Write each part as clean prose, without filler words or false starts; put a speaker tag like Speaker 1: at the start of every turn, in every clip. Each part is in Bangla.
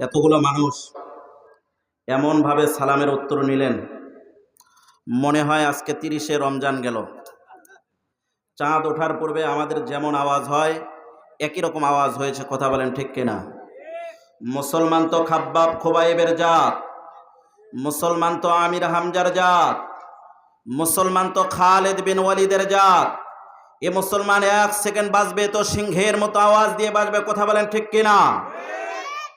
Speaker 1: এতগুলো মানুষ এমনভাবে সালামের উত্তর নিলেন, মনে হয় আজকে 30শে রমজান গেল। চাঁদ ওঠার পূর্বে আমাদের যেমন আওয়াজ হয় একই রকম আওয়াজ হয়েছে। কথা বলেন ঠিক কিনা? মুসলমান তো খাব্বাব খুবাইবের জাত, মুসলমান তো আমির হামজার জাত, মুসলমান তো খালিদ বিন ওয়ালিদের জাত। এ মুসলমান 1 সেকেন্ড বাঁচবে তো সিংহের মতো আওয়াজ দিয়ে বাঁচবে। কথা বলেন ঠিক কিনা?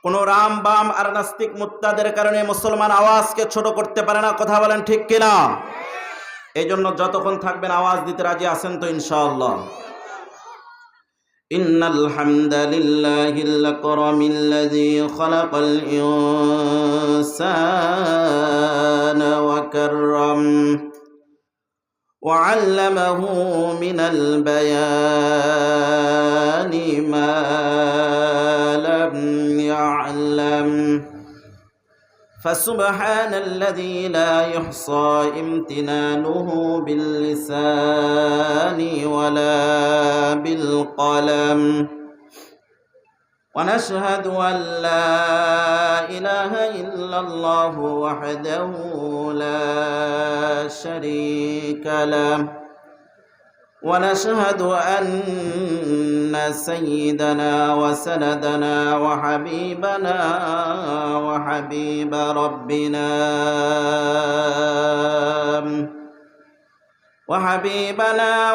Speaker 1: কোন রাম বাম আর নাস্তিক মুত্তাদের কারণে মুসলমান আওয়াজকে ছোট করতে পারে না। কথা বলেন ঠিক কিনা? এই জন্য যতক্ষণ থাকবেন আওয়াজ দিতে রাজি আছেন তো ইনশাআল্লাহ? ইন্নাল হামদালিল্লাহিল আকরামিল্লাযী খালাকাল ইনসানা ওয়া কাররাম ওয়া আল্লামাহু মিনাল বায়ানি মা লাম ইয়া'লাম فسبحان الذي لا يحصى امتنانه باللسان ولا بالقلم ونشهد أن لا إله إلا الله وحده لا شريك له ونشهد أن سيدنا وسندنا وحبيبنا وحبيب ربنا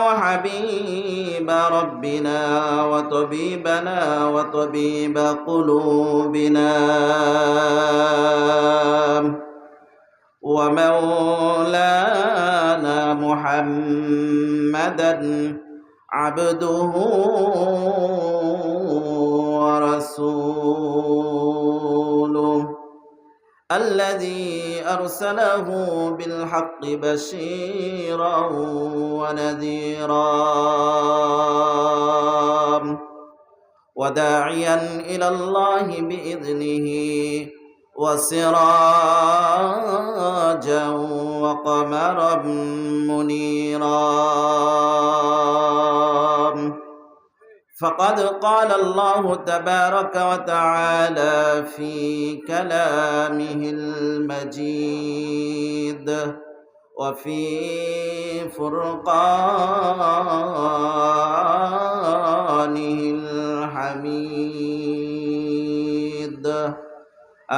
Speaker 1: وحبيب ربنا وطبيبنا وطبيب قلوبنا ومولانا محمدا عبده ورسوله الذي أرسله بالحق بشيرا ونذيرا وداعيا إلى الله بإذنه وسراجا وقمرا منيرا فقد قال الله تبارك وتعالى في كلامه المجيد وفي فرقانه الحميد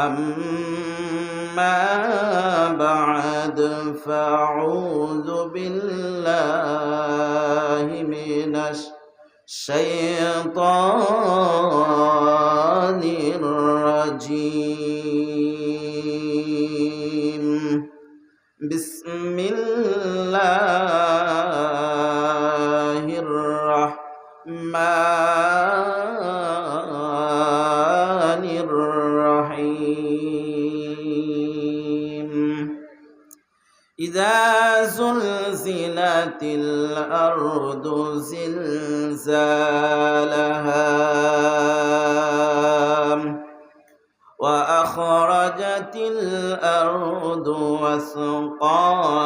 Speaker 1: أما بعد فأعوذ بالله من الشيطان الرجيم بسم الله الرحمن الرحيم إذا زلزلت الأرض زلزالها وأخرجت الأرض وثقالها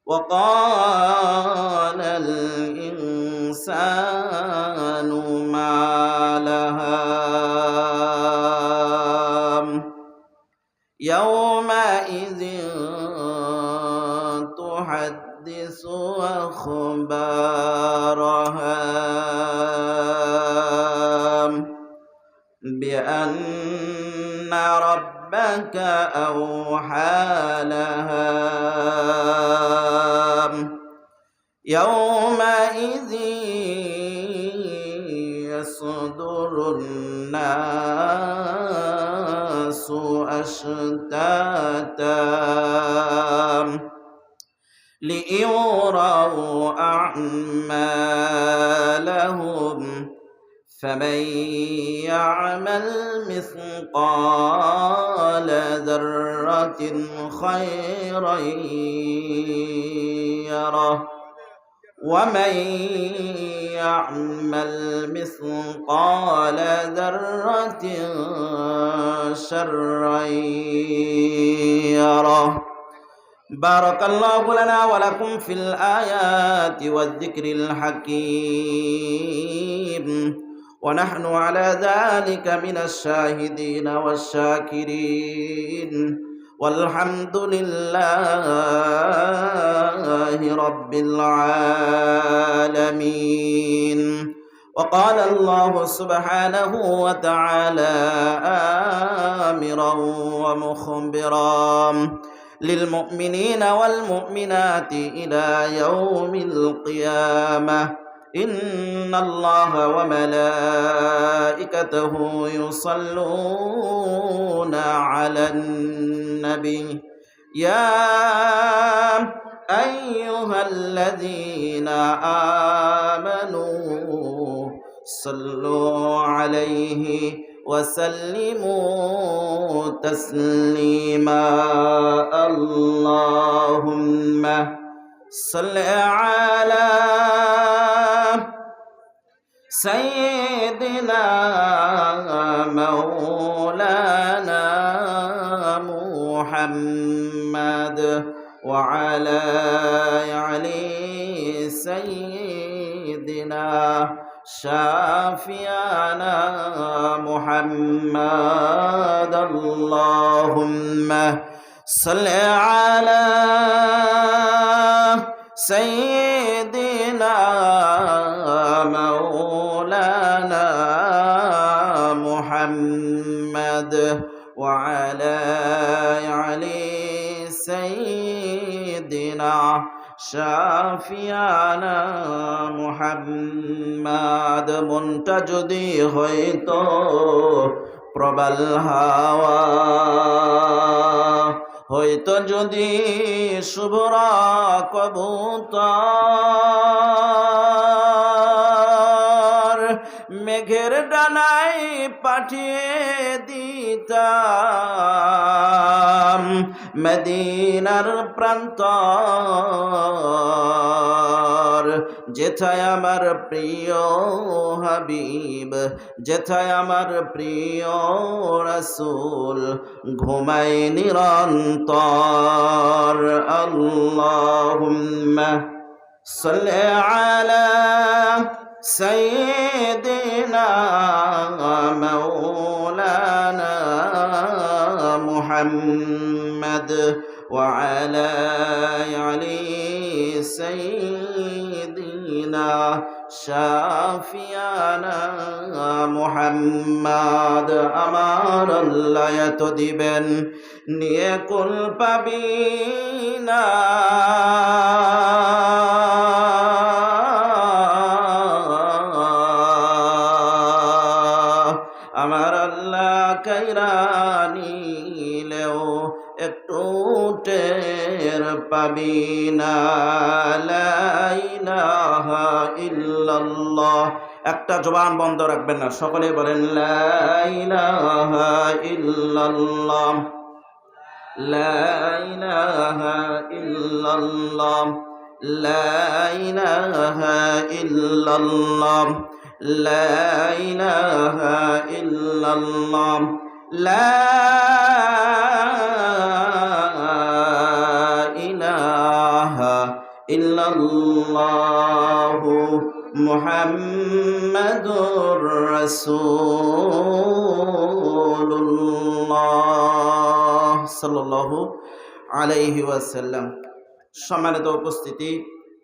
Speaker 1: وقال الإنسان ما لها يومئذ تحدث أخبارها بأن ربك أوحى لها يومئذ يصدر الناس أشتاتا ليروا أعمالهم فمن يعمل مثقال ذرة خيرا يره ومن يعمل مثقال ذرة شرا يره بارك الله لنا ولكم في الآيات والذكر الحكيم ونحن على ذلك من الشاهدين والشاكرين والحمد لله رب العالمين. وقال الله سبحانه وتعالى آمرا ومخبرا للمؤمنين والمؤمنات إلى يوم القيامة إن الله وملائكته يصلون على النبي يا أيها الذين آمنوا صلوا عليه وسلموا تسليما. اللهم صل على سيدنا مولانا محمد وعلى علي سيدنا شافينا محمد. اللهم صل على سيدنا مولانا محمد وعلى علي سيدنا শাফিয়ানা মুহাম্মদ। মনটা যদি হইতো প্রবল হাওয়া, হইতো যদি শুভরা কবুতর, মেঘের ডানায় পাঠিয়ে দিতাম মদিনার প্রান্তর, যেথায় আমার প্রিয় হাবিব, যেথায় আমার প্রিয় রাসূল ঘুমায় নিরন্তর। আল্লাহুম্মা সাল্লি আলা সাইয়্যিদিনা মাওলানা মুহাম্মদ ওয়া আলা আলি সাইয়্যিদিনা শাফিয়ানা মুহাম্মদ। আমার আল্লাহ এত দিবেন নিয়ে কুল পাবি না, আমার আল্লাহ কাইরা নিলেও একটু টের পাবি না। লা ইলাহা ইল্লাল্লাহ। একটা জবান বন্ধ রাখবেন না, সকলে বলেন লা ইলাহা ইল্লাল্লাহ, লা ইলাহা ইল্লাল্লাহ, লা ইলাহা ইল্লাল্লাহ, লা ইলাহা ইল্লাল্লাহ, লা ইলাহা ইল্লাল্লাহু মুহাম্মাদুর রাসূলুল্লাহ সাল্লাল্লাহু আলাইহি ওয়াসাল্লাম। সম্মানিত উপস্থিতি,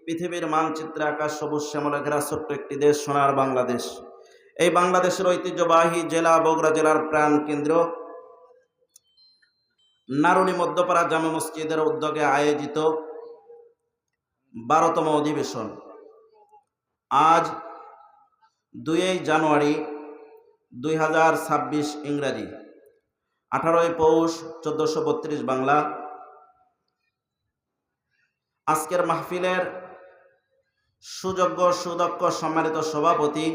Speaker 1: পৃথিবীর মানচিত্রে আকাশ সবুজ শ্যামলে ঘেরা ছোট্ট একটি দেশ সোনার বাংলাদেশ। এই বাংলাদেশের ঐতিহ্যবাহী জেলা বগুড়া জেলার প্রাণ কেন্দ্র নারুনি মধ্যপাড়া জামে মসজিদের উদ্যোগে আয়োজিত 12তম অধিবেশন আজ 2 জানুয়ারি 2026 ইংরাজি, 18 পৌষ 1432 বাংলা। আজকের মাহফিলের সুযোগ্য সুদক্ষ সম্মানিত সভাপতি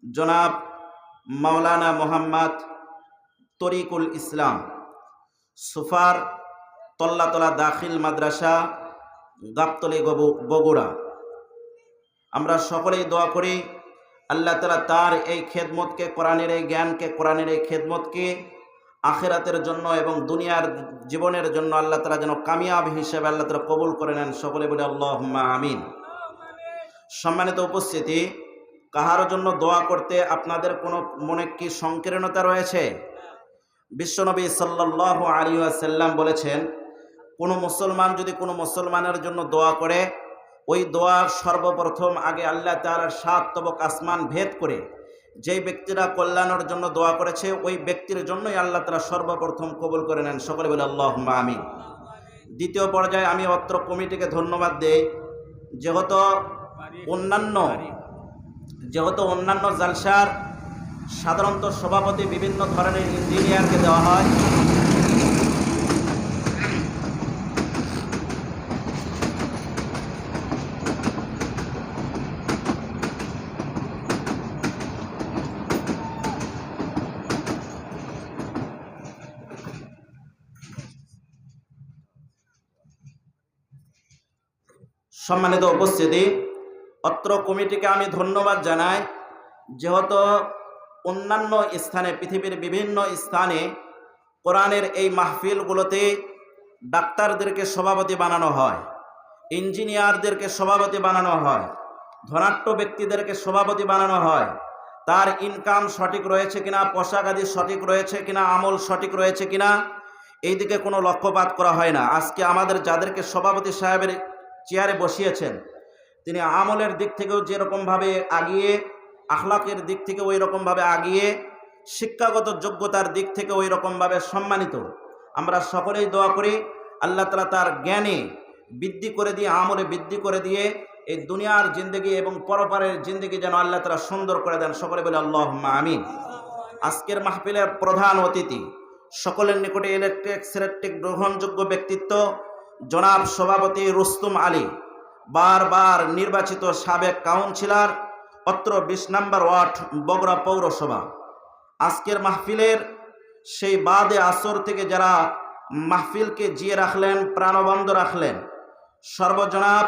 Speaker 1: জনাব মাওলানা মোহাম্মদ তরিকুল ইসলাম, সুফার তল্লাতলা দাখিল মাদ্রাসা, গাবতলী বগুড়া। আমরা সকলেই দোয়া করি আল্লাহ তাআলা তার এই খেদমতকে, কোরআনের এই জ্ঞানকে, কোরআনের এই খেদমতকে আখিরাতের জন্য এবং দুনিয়ার জীবনের জন্য আল্লাহ তাআলা যেন কামিয়াব হিসেবে আল্লাহ তাআলা কবুল করে নেন। সকলে বলে আল্লাহুম্মা আমিন। সম্মানিত উপস্থিতি, কাহার জন্য দোয়া করতে আপনাদের কোনো মনে কি সংকীর্ণতা রয়েছে? বিশ্বনবী সাল্লাল্লাহু আলাইহি ওয়াসাল্লাম বলেছেন, কোনো মুসলমান যদি কোনো মুসলমানের জন্য দোয়া করে, ওই দোয়া সর্বপ্রথম আগে আল্লাহ তাআলার 7 তবক আসমান ভেদ করে যেই ব্যক্তিরা কল্যাণের জন্য দোয়া করেছে ওই ব্যক্তির জন্যই আল্লাহ তাআলা সর্বপ্রথম কবুল করে নেন। সকলে বলে আল্লাহুম্মা আমিন। দ্বিতীয় পর্যায়ে আমি অত্র কমিটিকে ধন্যবাদ দেই, যেহেতু অন্যান্য জালসার সাধারণত সভাপতি বিভিন্ন ধরনের ইঞ্জিনিয়ারকে দেওয়া হয়, সম্মানিত উপস্থিতি, অত্র কমিটিকে আমি ধন্যবাদ জানাই, যেহেতু অন্যান্য স্থানে পৃথিবীর বিভিন্ন স্থানে কোরআনের এই মাহফিলগুলোতে ডাক্তারদেরকে সভাপতি বানানো হয়, ইঞ্জিনিয়ারদেরকে সভাপতি বানানো হয়, ধনাঢ্য ব্যক্তিদেরকে সভাপতি বানানো হয়। তার ইনকাম সঠিক রয়েছে কিনা, পোশাক আদি সঠিক রয়েছে কিনা, আমল সঠিক রয়েছে কিনা, এই দিকে কোনো লক্ষ্যপাত করা হয় না। আজকে আমাদের যাদেরকে সভাপতি সাহেবের চেয়ারে বসিয়েছেন, তিনি আমলের দিক থেকেও যেরকমভাবে আগিয়ে, আখলাকের দিক থেকে ওই রকমভাবে আগিয়ে, শিক্ষাগত যোগ্যতার দিক থেকে ওই রকমভাবে সম্মানিত। আমরা সকলেই দোয়া করি আল্লাহ তাআলা তার জ্ঞানে বৃদ্ধি করে দিয়ে, আমলে বৃদ্ধি করে দিয়ে এই দুনিয়ার জিন্দগি এবং পরপারের জিন্দগি যেন আল্লাহ তাআলা সুন্দর করে দেন। সকলে বলে আল্লাহুম্মা আমিন। আজকের মাহফিলের প্রধান অতিথি, সকলের নিকটে ইলেকট্রিক গ্রহণযোগ্য ব্যক্তিত্ব জনাব সভাপতি রুস্তম আলী, বারবার নির্বাচিত সাবেক কাউন্সিলর, অত্র 20 নম্বর ওয়ার্ড বগুড়া পৌরসভা। আজকের মাহফিলের সেই বাদে আসর থেকে যারা মাহফিলকে জিয়ে রাখলেন, প্রাণবন্ধ রাখলেন, সর্বজনাব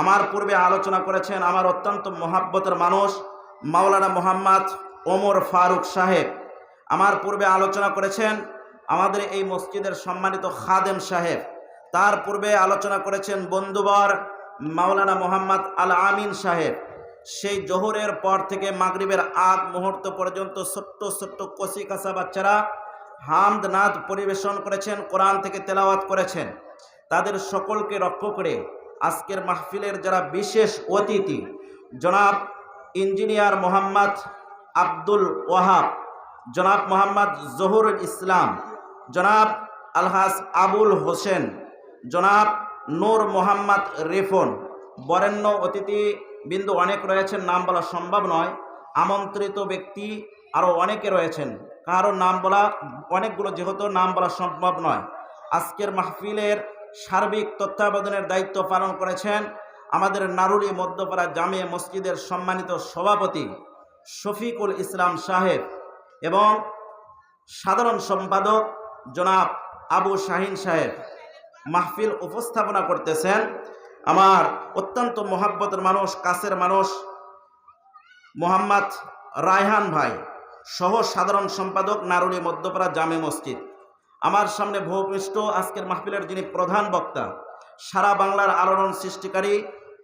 Speaker 1: আমার পূর্বে আলোচনা করেছেন আমার অত্যন্ত মহাব্বতের মানুষ মাওলানা মোহাম্মদ ওমর ফারুক সাহেব, আমার পূর্বে আলোচনা করেছেন আমাদের এই মসজিদের সম্মানিত খাদেম সাহেব, তার পূর্বে আলোচনা করেছেন বন্ধুবর মাওলানা মোহাম্মদ আল আমিন সাহেব। সেই জোহরের পর থেকে মাগরিবের আগ মুহূর্ত পর্যন্ত ছোট্ট ছোট্ট কচি কাঁচা বাচ্চারা হামদ নাদ পরিবেশন করেছেন, কোরআন থেকে তেলাওয়াত করেছেন। তাদের সকলকে লক্ষ্য করে আজকের মাহফিলের যারা বিশেষ অতিথি, জনাব ইঞ্জিনিয়ার মোহাম্মদ আব্দুল ওয়াহাব, জনাব মোহাম্মদ জহুরুল ইসলাম, জনাব আলহাজ আবুল হোসেন, জনাব নূর মোহাম্মদ রিফন, বরেণ্য অতিথি বিন্দু অনেক রয়েছেন, নাম বলা সম্ভব নয়। আমন্ত্রিত ব্যক্তি আরও অনেকে রয়েছেন, কারো নাম বলা অনেকগুলো, যেহেতু নাম বলা সম্ভব নয়। আজকের মাহফিলের সার্বিক তত্ত্বাবধানের দায়িত্ব পালন করেছেন আমাদের নারুলি মধ্যপাড়া জামে মসজিদের সম্মানিত সভাপতি শফিকুল ইসলাম সাহেব এবং সাধারণ সম্পাদক জনাব আবু শাহিন সাহেব। মাহফিল উপস্থাপনা করতেছেন আমার অত্যন্ত মহাব্বতের মানুষ, কাছের মানুষ মোহাম্মদ রায়হান ভাই, সহ সাধারণ সম্পাদক নারুলি মধ্যপাড়া জামে মসজিদ। আমার সামনে ভূমিষ্ঠ আজকের মাহফিলের যিনি প্রধান বক্তা, সারা বাংলার আলোড়ন সৃষ্টিকারী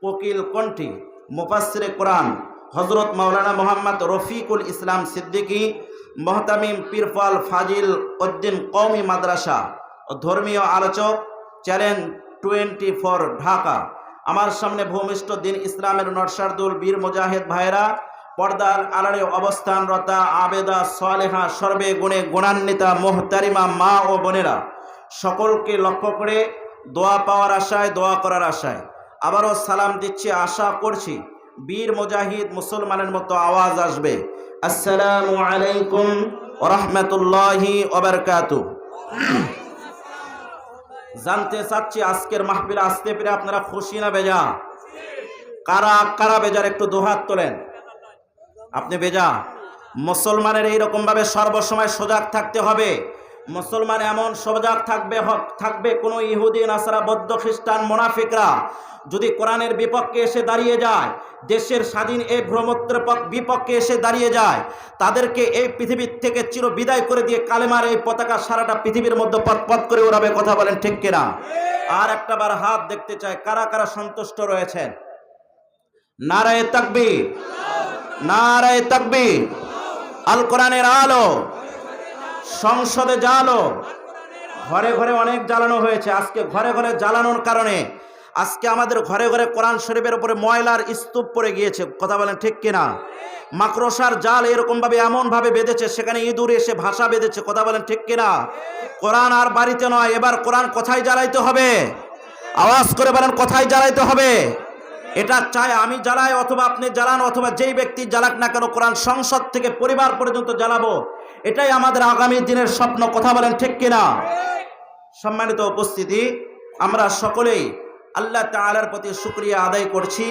Speaker 1: কোকিল কণ্ঠী মুফাসসিরে কোরআন হযরত মাওলানা মোহাম্মদ রফিকুল ইসলাম সিদ্দিকী, মহতামিম পীরফল ফাজিল উদ্দিন কওমি মাদ্রাসা ও ধর্মীয় আলোচক, চ্যালেঞ্জ 24 ঢাকা। আমার সামনে ভূমিষ্ঠ দিন ইসলামের নরসারদুল বীর মুজাহিদ ভাইরা, পর্দার আড়ালে অবস্থানরতা আবেদা সালেহা, সর্বে গুণে গুণান্বিতা মোহতারিমা মা ও বোনেরা, সকলকে লক্ষ্য করে দোয়া পাওয়ার আশায়, দোয়া করার আশায় আবারও সালাম দিচ্ছি। আশা করছি বীর মুজাহিদ মুসলমানের মতো আওয়াজ আসবে। আসসালামু আলাইকুম ওয়া রাহমাতুল্লাহি ওয়া বারাকাতুহু। জানতে চাচ্ছি আজকের মাহফিলে আসতে পেরে আপনারা খুশি না বেজা? কারা কারা বেজার একটু দুহাত তোলেন। আপনি বেজা? মুসলমানের এইরকম ভাবে সর্বসময় সজাগ থাকতে হবে। মুসলমান এমন সজাগ থাকবে কোনো ইহুদি নাসারা বৌদ্ধ খ্রিস্টান মুনাফিকরা যদি কোরআনের বিপক্ষে এসে দাঁড়িয়ে যায়, দেশের স্বাধীন এই ভ্রমত্রের বিপক্ষে এসে দাঁড়িয়ে যায়, তাদেরকে এই পৃথিবীর থেকে চির বিদায় করে দিয়ে কালেমার এই পতাকা সারাটা পৃথিবীর মধ্যে পথ করে ওড়াবে। কথা বলেন ঠিক কিনা? আর একটা বার হাত দেখতে চাই, কারা কারা সন্তুষ্ট রয়েছেন? নারায়ে তাকবীর। নারায়ে তাকবীর। আল কোরআনের আলো, সংসদে জ্বালো। ঘরে ঘরে অনেক জ্বালানো হয়েছে, আজকে ঘরে ঘরে জ্বালানোর কারণে আজকে আমাদের ঘরে ঘরে কোরআন শরীফের উপরে ময়লার স্তূপ পড়ে গিয়েছে। কথা বলেন ঠিক কিনা? মাকড়সার জাল এরকম ভাবে এমন ভাবে বেঁধেছে, সেখানে ইঁদুর এসে ভাষা বেঁধেছে। কথা বলেন ঠিক কিনা? কোরআন আর বাড়িতে নয়, এবার কোরআন কোথায় জ্বালাইতে হবে? আওয়াজ করে বলেন, কোথায় জ্বালাইতে হবে? এটা চাই আমি জ্বালাই অথবা আপনি জ্বালান অথবা যেই ব্যক্তি জ্বালাক না কেন, কোরআন সংসদ থেকে পরিবার পর্যন্ত জ্বালাবো, এটাই আমাদের আগামী দিনের স্বপ্ন। কথা বলেন ঠিক কিনা? সম্মানিত উপস্থিতি, আমরা সকলেই আল্লাহ তাআলার প্রতি শুকরিয়া আদায় করছি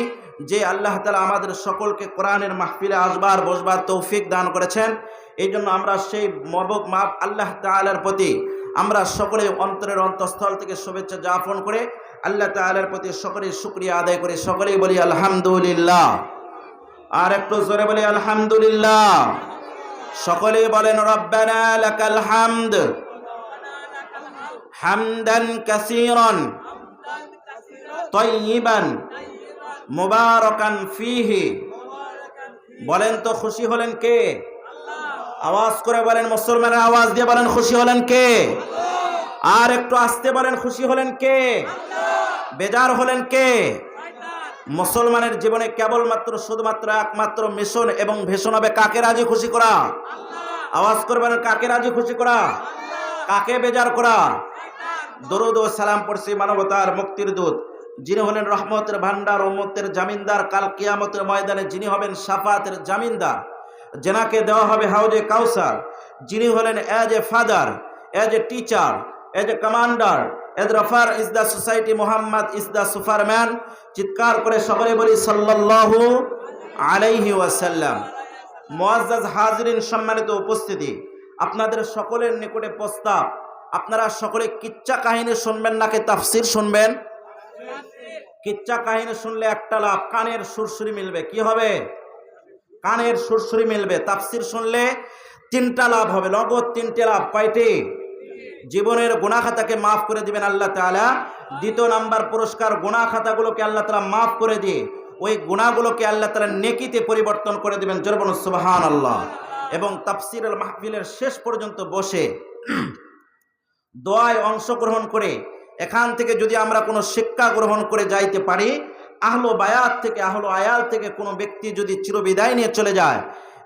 Speaker 1: যে আল্লাহ তাআলা আমাদের সকলকে কোরআনের মাহফিলে আসবার বসবার তৌফিক দান করেছেন। এই জন্য আমরা সেই মবক মাপ আল্লাহ তাআলার প্রতি আমরা সকলে অন্তরের অন্তঃস্থল থেকে শুভেচ্ছা জ্ঞাপন করে আল্লাহ তাআলার প্রতি সকলেই শুকরিয়া আদায় করি। সকলেই বলি আলহামদুলিল্লাহ। আর একটু জোরে বলি আলহামদুলিল্লাহ। সকলেই বলেন রব্বানা লাকাল হামদ হামদান কাসীরান তাইয়িবান মুবারাকান ফীহি। বলেন তো খুশি হলেন কে? আওয়াজ করে বলেন, মুসলমানের আওয়াজ দিয়ে বলেন খুশি হলেন কে? আর একটু আস্তে বলেন খুশি হলেন কে? বেজার হলেন কে? মুসলমানের জীবনে কেবলমাত্র শুধুমাত্র একমাত্র মিশন এবং ভীষণ হবে কাকে রাজি খুশি করা। আওয়াজ করে বলেন, কাকে রাজি খুশি করা, কাকে বেজার করা। দরুদ ও সালাম পড়ছি মানবতার মুক্তির দূত, যিনি হলেন রহমতের ভান্ডার, উম্মতের জামিনদার, কাল কিয়ামতের ময়দানে যিনি হবেন শাফাতের জামিনদার, যেনাকে দেওয়া হবে হাউজে কাউসার, যিনি হলেন as a father, as a teacher, as a commander, as রাফার is the society, Mohammad is the superman. চিৎকার করে সকলে বলি সাল্লাল্লাহু আলাইহি ওয়াসাল্লাম। মুআজ্জাজ হাজিরিন, সম্মানিত উপস্থিতি, আপনাদের সকলের নিকটে প্রস্তাব, আপনারা সকলে কিচ্ছা কাহিনী শুনবেন নাকি তাফসির শুনবেন? কিচ্ছা কাহিনী শুনলে একটা লাভ, কানের সুরসুরি মিলবে। কি হবে? কানের সুরসুরি মিলবে। তাফসির শুনলে তিনটা লাভ হবে, নগদ তিনটে লাভ। কয়টি? জীবনের গুনাহ খাতাকে মাফ করে দিবেন আল্লাহ তাআলা। দ্বিতীয় নাম্বার পুরস্কার, গুনাহ খাতাগুলোকে আল্লাহ তাআলা মাফ করে দিয়ে ওই গুনাহগুলোকে আল্লাহ তাআলা নেকিতে পরিবর্তন করে দিবেন। জোরে বলুন সুবহানাল্লাহ। এবং তাফসিরের মাহফিলের শেষ পর্যন্ত বসে দোয়ায় অংশগ্রহণ করে এখান থেকে যদি আমরা কোনো শিক্ষা গ্রহণ করে যাইতে পারি, আহলো বায়াত থেকে আহলো আয়াল থেকে কোনো ব্যক্তি যদি চিরবিদায় নিয়ে চলে যায়,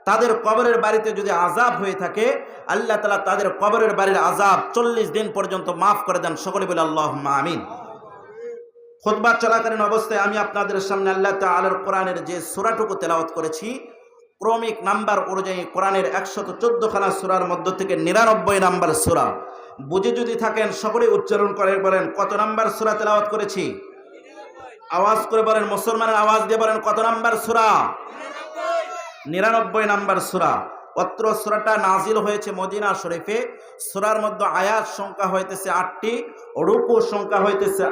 Speaker 1: তাদের কবরের বাড়িতে যদি আযাব হয়ে থাকে, আল্লাহ তাআলা তাদের কবরের বাড়ির আযাব 40 দিন পর্যন্ত মাফ করে দেন। সকলে বলে আল্লাহুম্মা আমিন। খুতবা চলাকালীন অবস্থায় আমি আপনাদের সামনে আল্লাহ তাআলার কোরআনের যে সূরাটুকু তেলাওয়াত করেছি, ক্রমিক নাম্বার অনুযায়ী কোরআনের 114 খানা সূরার মধ্য থেকে 99 নাম্বার সূরা। বুঝে যদি থাকেন সকলে উচ্চারণ করে বলেন, কত নাম্বার সূরা তেলাওয়াত করেছি? আওয়াজ করে বলেন, মুসলমানের আওয়াজ দিয়ে বলেন, কত নাম্বার সূরা? 99 নাম্বার সূরা। অত্র সূরাটা নাজিল হয়েছে মদিনা শরীফে। সূরার মধ্যে আয়াত সংখ্যা হইতেছে 8টি, রুকু সংখ্যা হইতেছে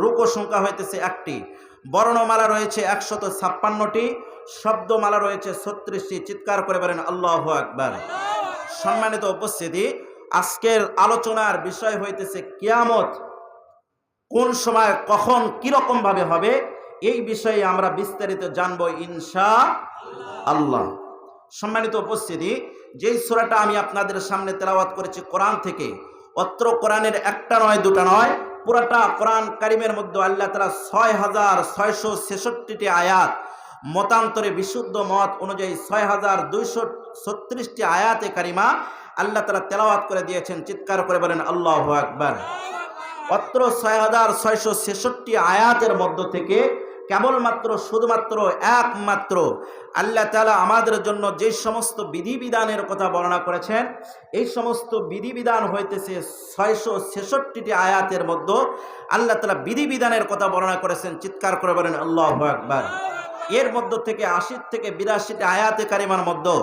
Speaker 1: রুকু সংখ্যা হইতেছে 1টি, বর্ণমালা রয়েছে 156টি, শব্দমালা রয়েছে 36টি। চিৎকার করে বলেন আল্লাহু আকবার। সম্মানিত উপস্থিতি, আজকের আলোচনার বিষয় হইতেছে কিয়ামত কোন সময়, কখন, কিরকম ভাবে হবে, এই বিষয়ে আমরা বিস্তারিত জানবো ইনশাআল্লাহ। সম্মানিত উপস্থিতি, যেই সূরাটা আমি আপনাদের সামনে তেলাওয়াত করেছি কোরআন থেকে, অত্র কোরআনের একটা নয় দুটা নয়, পুরাটা কোরআন কারিমের মধ্যে আল্লাহ তাআলা 6666টি আয়াত, মতান্তরে বিশুদ্ধ মত অনুযায়ী 6236টি আয়াতে কারিমা আল্লাহ তাআলা তেলাওয়াত করে দিয়েছেন। চিৎকার করে বলেন আল্লাহু আকবার। অত্র 6666টি আয়াতের মধ্য থেকে কেবলমাত্র শুধুমাত্র একমাত্র আল্লাহ তাআলা আমাদের জন্য যে সমস্ত বিধিবিধানের কথা বর্ণনা করেছেন, এই সমস্ত বিধিবিধান হইতেছে 666টি আয়াতের মধ্যে আল্লাহ তাআলা বিধিবিধানের কথা বর্ণনা করেছেন। চিৎকার করে বলেন আল্লাহু আকবার। এর মধ্য থেকে 80 থেকে 82টি আয়াতে কারিমার মধ্যে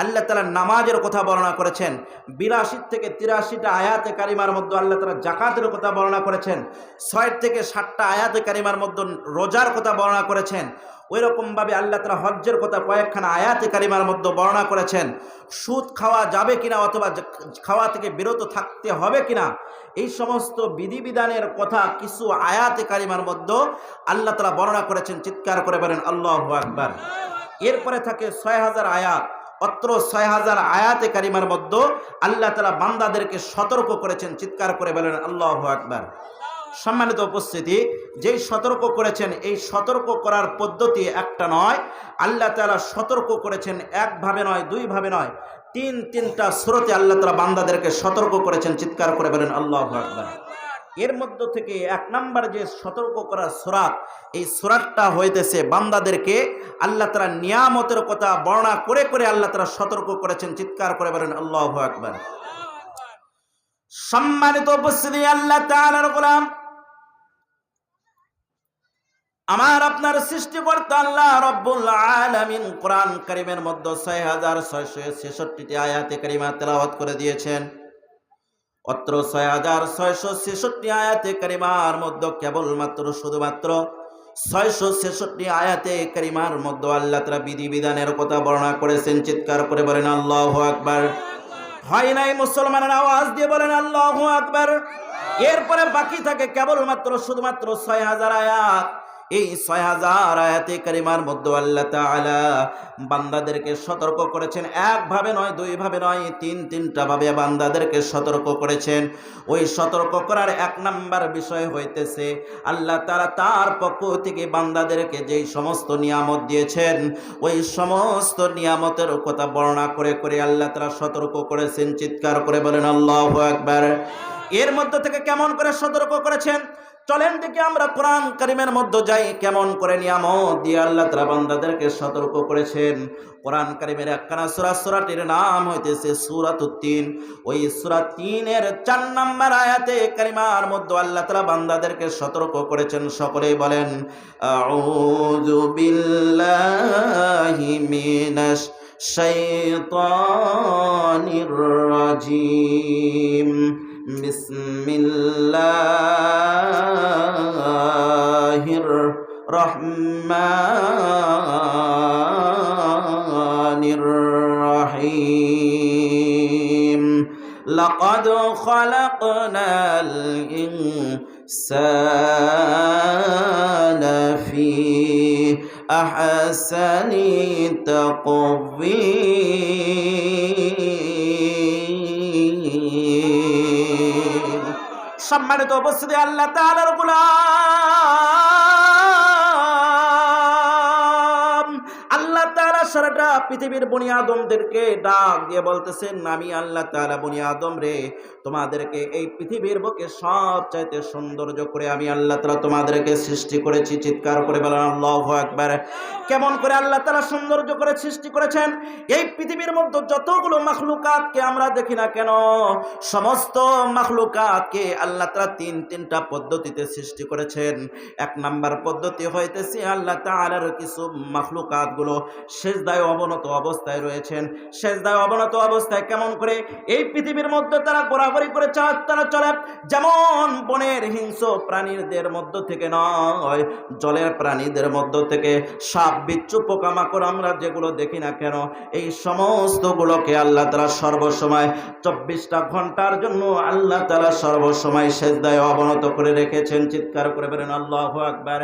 Speaker 1: আল্লাহ তাআলা নামাজের কথা বর্ণনা করেছেন। 82 থেকে 83টা আয়াতে কারিমার মধ্যে আল্লাহ তাআলা যাকাতের কথা বর্ণনা করেছেন। 6 থেকে 7টা আয়াতে কারিমার মধ্যে রোজার কথা বর্ণনা করেছেন। ওই রকমভাবে আল্লাহ তাআলা হজ্জের কথা কয়েকখানা আয়াতে কারিমার মধ্যে বর্ণনা করেছেন। সুদ খাওয়া যাবে কিনা অথবা খাওয়া থেকে বিরত থাকতে হবে কিনা, এই সমস্ত বিধিবিধানের কথা কিছু আয়াতে কারিমার মধ্যে আল্লাহ তাআলা বর্ণনা করেছেন। চিৎকার করে বলেন আল্লাহু আকবার। এরপরে থাকে ৬০০০ আয়াত। অত্র ৬০০০ আয়াতে কারিমার মধ্যে আল্লাহ তাআলা বান্দাদেরকে সতর্ক করেছেন। চিৎকার করে বলেন আল্লাহু আকবার। সম্মানিত উপস্থিতি, যেই সতর্ক করেছেন, এই সতর্ক করার পদ্ধতি একটা নয়। আল্লাহ তাআলা সতর্ক করেছেন একভাবে নয়, দুইভাবে নয়, তিনটা সূরাতে আল্লাহ তাআলা বান্দাদেরকে সতর্ক করেছেন। চিৎকার করে বলেন আল্লাহু আকবার। এর মধ্য থেকে এক নাম্বার যে সতর্ক করার সূরাত, এই সূরাতটা হইতেছে বান্দাদেরকে আল্লাহ তাআলা নিয়ামতের কথা বর্ণনা করে করে আল্লাহ তাআলা সতর্ক করেছেন। চিৎকার করে বলেন আল্লাহু আকবার। সম্মানিত উপস্থিতি, আল্লাহ তাআলার গোলাম, আমার আপনার সৃষ্টিকর্তা আল্লাহ রাব্বুল আলামিন কোরআন কারীমের মধ্যে ৬৬৬৬টি আয়াতে কারিমা তেলাওয়াত করে দিয়েছেন। অত্র ৬৬৬৬ আয়াতে কারিমার মধ্যে কেবলমাত্র শুধুমাত্র ৬৬৬ আয়াতে কারিমার মধ্যে আল্লাহ তাআলা বিধিবিধানের কথা বর্ণনা করেছেন। চিৎকার করে বলেন আল্লাহু আকবার। হয় নাই মুসলমানের আওয়াজ দিয়ে বলেন আল্লাহু আকবার। এরপরে বাকি থাকে কেবলমাত্র শুধুমাত্র ৬০০০ আয়াত। এই ৬০০০ আয়াতে কারিমার মধ্যে আল্লাহ তাআলা বান্দাদেরকে সতর্ক করেছেন। একভাবে নয়, দুইভাবে নয়, তিনটা ভাবে বান্দাদেরকে সতর্ক করেছেন। ওই সতর্ক করার এক নাম্বার বিষয় হইতেছে আল্লাহ তাআলা তার পক্ষ থেকে বান্দাদেরকে যেই সমস্ত নিয়ামত দিয়েছেন, ওই সমস্ত নিয়ামতের কথা বর্ণনা করে করে আল্লাহ তাআলা সতর্ক করেছেন। চিৎকার করে বলেন আল্লাহু আকবার। এর মধ্যে থেকে কেমন করে সতর্ক করেছেন, চলেন দেখি আমরা কোরআন কারীমের মধ্যে যাই। কেমন করে নিয়ামত দিয়ে আল্লাহ তাআলা বান্দাদেরকে সতর্ক করেছেন। কোরআন কারীমের একখানা সূরা, সূরাটির নাম হইতেছে সূরাতুত তিন। ওই সূরা ৩-এর ৪ নম্বর আয়াতে কারিমার মধ্যে আল্লাহ তাআলা বান্দাদেরকে সতর্ক করেছেন। সকলেই বলেন আউযু বিল্লাহি মিনাশ শাইতানির রাজিম। বিসমিল্লাহির রহমানির রহিম। লাকাদ খালাকনাল ইনসানা ফি আহসানি তাকওয়িম। সম্মানিত উপস্থিতি, আল্লাহ তাআলার গোলাম আল্লাহ তাআলা সারাটা পৃথিবীর বনি আদমদেরকে ডাক দিয়ে বলতেছেন, আমি আল্লাহ তাআলা বনি আদম রে, তোমাদেরকে এই পৃথিবীর বুকে সবচাইতে সৌন্দর্য করে আমি আল্লাহ তাআলা তোমাদেরকে সৃষ্টি করেছি। চিৎকার করে বলেন আল্লাহু আকবার। কেমন করে আল্লাহ তাআলা সৌন্দর্য করে সৃষ্টি করেছেন? এই পৃথিবীর মধ্যে যতগুলো মাখলুকাতকে আমরা দেখি না কেন, সমস্ত মাখলুকাতকে আল্লাহ তাআলা তিনটা পদ্ধতিতে সৃষ্টি করেছেন। এক নাম্বার পদ্ধতি হইতেছে আল্লাহ তাআলার কিছু মাখলুকাতগুলো সেজদায় অবনত অবস্থায় রয়েছেন। সেজদায় অবনত অবস্থায় কেমন করে এই পৃথিবীর মধ্যে তারা ঘোরাঘুরি করে তারা চলে, যেমন বনের হিংস্র প্রাণীদের মধ্য থেকে নয়, জলের প্রাণীদের মধ্য থেকে সাপ, বিচ্ছু, পোকামাকড় আমরা যেগুলো দেখি না কেন, এই সমস্তগুলোকে আল্লাহ তাআলা সর্বসময় ২৪টা ঘন্টার জন্য আল্লাহ তাআলা সর্বসময় সেজদায় অবনত করে রেখেছেন। চিৎকার করে বলেন আল্লাহু আকবার।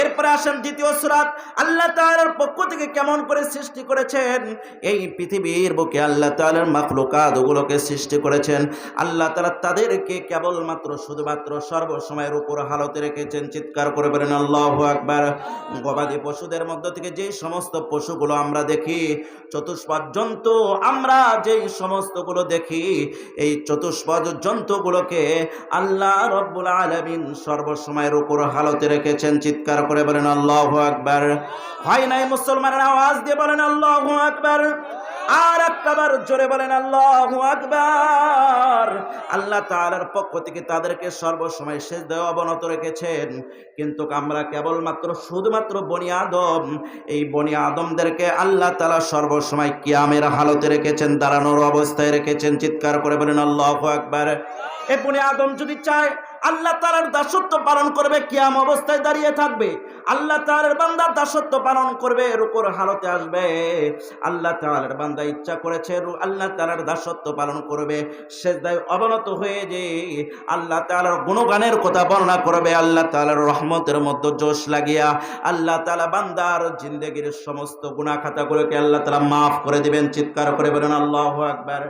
Speaker 1: এরপরে আসেন দ্বিতীয় সূরাত, আল্লাহ তাআলার পক্ষ থেকে কেমন করে সৃষ্টি করেছেন। এই পৃথিবীর বুকে আল্লাহ তাআলার মাখলুকাতগুলোকে সৃষ্টি করেছেন। আল্লাহ তাআলা তাদেরকে কেবলমাত্র শুধুমাত্র সর্বসময়ের উপর হালতে রেখেছেন। চিৎকার করে বলেন আল্লাহু আকবার। গবাদি পশুদের মধ্য থেকে যে সমস্ত পশুগুলো আমরা দেখি, চতুষ্পদ জন্তু আমরা যেই সমস্তগুলো দেখি, এই চতুষ্পদ জন্তুগুলোকে আল্লাহ রাব্বুল আলামিন সর্বসময়ের উপর হালতে রেখেছেন। চিৎকার করে বলেন আল্লাহু আকবার। হয় নাই মুসলমানের আওয়াজ দিয়ে বলেন আল্লাহু আকবার। আর একবার জোরে বলেন আল্লাহু আকবার। আল্লাহ তাআলার পক্ষ থেকে তাদেরকে সর্বসময় সেজদায় অবনত রেখেছেন। কিন্তু আমরা কেবলমাত্র শুধুমাত্র বনি আদম, এই বনি আদমদেরকে আল্লাহ তাআলা সর্বসময় কিয়ামের হালতে রেখেছেন, দাঁড়ানোর অবস্থায় রেখেছেন। চিৎকার করে বলেন আল্লাহু আকবার। এই বনি আদম যদি চায় আল্লাহ তাআলার দাসত্ব পালন করবে, কিয়াম অবস্থায় দাঁড়িয়ে থাকবে, আল্লাহ তাআলার বান্দা দাসত্ব পালন করবে, রুকুর হালতে আসবে, আল্লাহ তাআলার বান্দা ইচ্ছা করেছে আল্লাহ তাআলার দাসত্ব পালন করবে, সিজদায় অবনত হয়ে যে আল্লাহ তাআলার গুণগানের কথা বর্ণনা করবে, আল্লাহ তাআলার রহমতের মধ্যে জোশ লাগিয়া আল্লাহ তাআলা বান্দার জিন্দেগির সমস্ত গুনাহ খাতাগুলোকে আল্লাহ তাআলা মাফ করে দিবেন। চিৎকার করে বলেন আল্লাহু আকবার।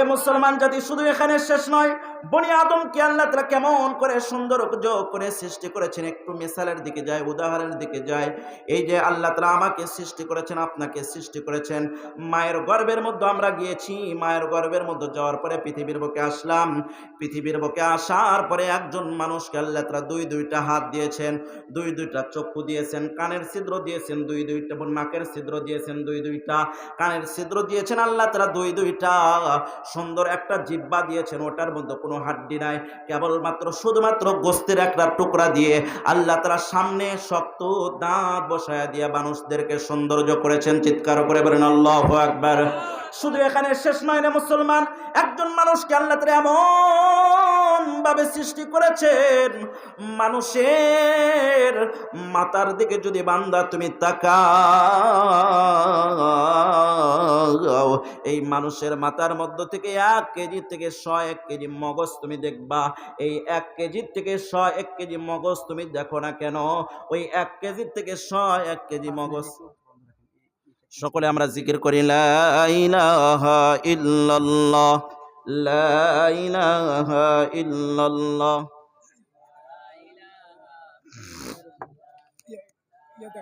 Speaker 1: এ মুসলমান জাতি শুধু এখানে শেষ নয়, বনি আদমকে আল্লাহ তাআলা কেমন করে সুন্দর করে সৃষ্টি করেছেন, একটু মিসালের দিকে যায়, উদাহরণের দিকে যায়। এই যে আল্লাহ তাআলা আমাকে সৃষ্টি করেছেন, আপনাকে সৃষ্টি করেছেন, মায়ের গর্ভের মধ্যে আমরা গিয়েছি, মায়ের গর্ভের মধ্যে যাওয়ার পরে পৃথিবীর বুকে আসলাম, পৃথিবীর বুকে আসার পরে একজন মানুষকে আল্লাহ তাআলা দুইটা হাত দিয়েছেন, দুইটা চক্ষু দিয়েছেন, কানের ছিদ্র দিয়েছেন দুইটা, নাকের ছিদ্র দিয়েছেন দুইটা, কানের ছিদ্র দিয়েছেন আল্লাহ তাআলা দুইটা, সুন্দর একটা জিহ্বা দিয়েছেন, ওটার মধ্যে কোনো হাড্ডি নাই, কেবলমাত্র শুধুমাত্র গোস্তের একটা টুকরা দিয়ে আল্লাহ তাআলা সামনে শক্ত দাঁত বসায়া দিয়ে মানুষদেরকে সৌন্দর্য করেছেন। চিৎকার করে বলেন আল্লাহু আকবার। শুধু এখানে শেষ নয় রে মুসলমান, একজন মানুষকে আল্লাহ তাআলা এমন ভাবে সৃষ্টি করেছেন, মানুষের মাথার দিকে যদি বান্দা তুমি তাকাও, এই মানুষের মাথার মধ্য থেকে 1 কেজি থেকে 101 কেজি মগজ তুমি দেখবা। এই 1 কেজি থেকে 101 কেজি মগজ তুমি দেখো না কেন, ওই 1 কেজি থেকে 101 কেজি মগজ। সকলে আমরা জিকির করি লা ইলাহা ইল্লাল্লাহ, লা ইলাহা ইল্লাল্লাহ।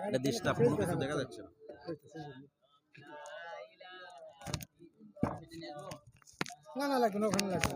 Speaker 1: এটা ডিস্টার্ব, কিছু দেখা যাচ্ছে না।
Speaker 2: না লাগবে না, ওখানে লাগবে।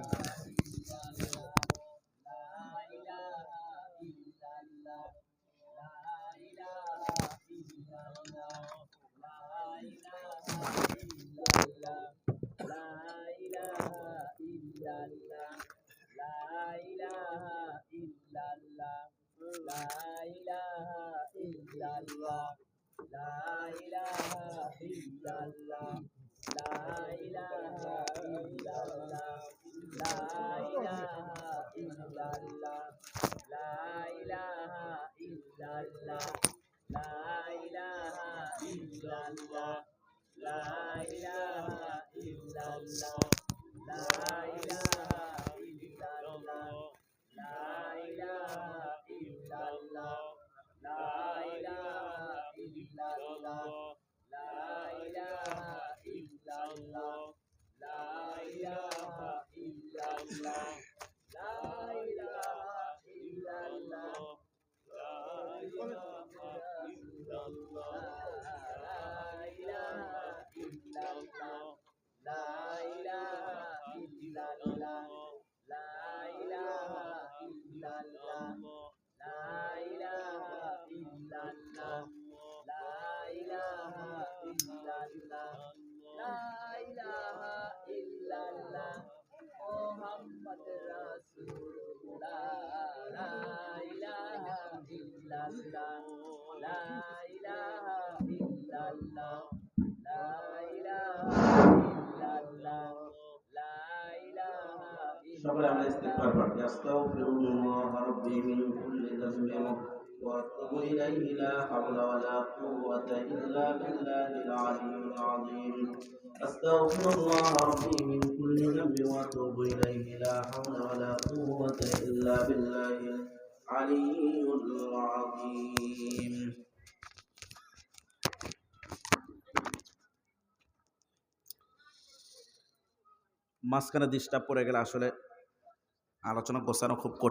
Speaker 1: সকলে আমরা ইস্তিগফার পড়ি। আস্তাগফিরুল্লাহ রাব্বি মিন কুল্লি যামবিন ওয়া আতুবু ইলাইহি, লা হাওলা ওয়া লা কুওয়াতা ইল্লা বিল্লাহিল আলিয়্যিল আযীম। আস্তাগফিরুল্লাহ রাব্বি মিন কুল্লি যামবিন ওয়া আতুবু ইলাইহি, লা হাওলা ওয়া লা কুওয়াতা ইল্লা বিল্লাহিল আলিয়্যিল আযীম। মাঝখানে ডিস্টার্ব পড়ে গেলে আসলে আলোচনা গোছানো খুব কঠিন।